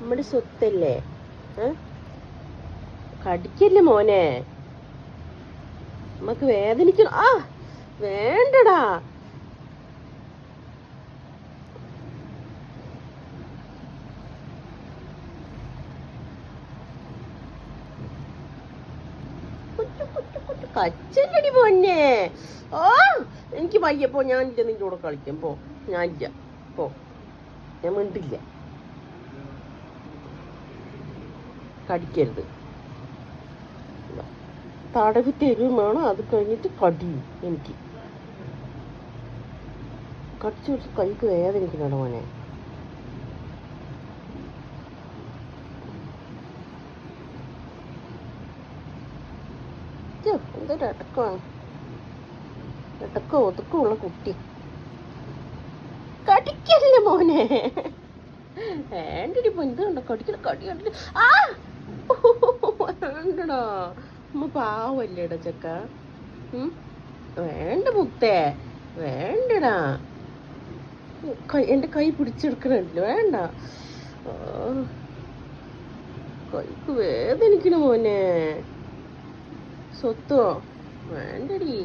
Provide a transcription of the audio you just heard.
നമ്മുടെ സ്വത്തല്ലേ? കടിക്കല്ലേ മോനെ, നമുക്ക് വേദനിക്കണം. ആ വേണ്ടടാ. കച്ചല്ലടി പൊന്നെ. ആ എനിക്ക് വയ്യപ്പോ, ഞാനില്ല നിന്റെ കൂടെ കളിക്കാം. പോ, ഞാനില്ല. പോ, ഞാൻ മിണ്ടില്ല. കടിക്കരുത്. തടവി തരും വേണം, അത് കഴിഞ്ഞിട്ട് കടിയും. എനിക്ക് കടിച്ചു പിടിച്ച് കൈക്ക് വേദനിക്കണോ മോനെ? എന്തൊരു ഇടക്കമാണ്, ഇടക്കോ ഒതുക്കമുള്ള കുട്ടി. കടിക്കല്ലേ മോനെ, വേണ്ടടി പൊന്ത് കണ്ടോ, കടിക്കല കടി കണ്ടിട്ട്. ആ വേണ്ടടാ, അമ്മ പാവല്ലേടാ ചെക്ക. വേണ്ട മുത്തേ, വേണ്ടടാ. എന്റെ കൈ പിടിച്ചെടുക്കണില്ല, വേണ്ട. കൈക്ക് വേദനിക്കണ മോനെ. സ്വത്തോ വേണ്ടടി.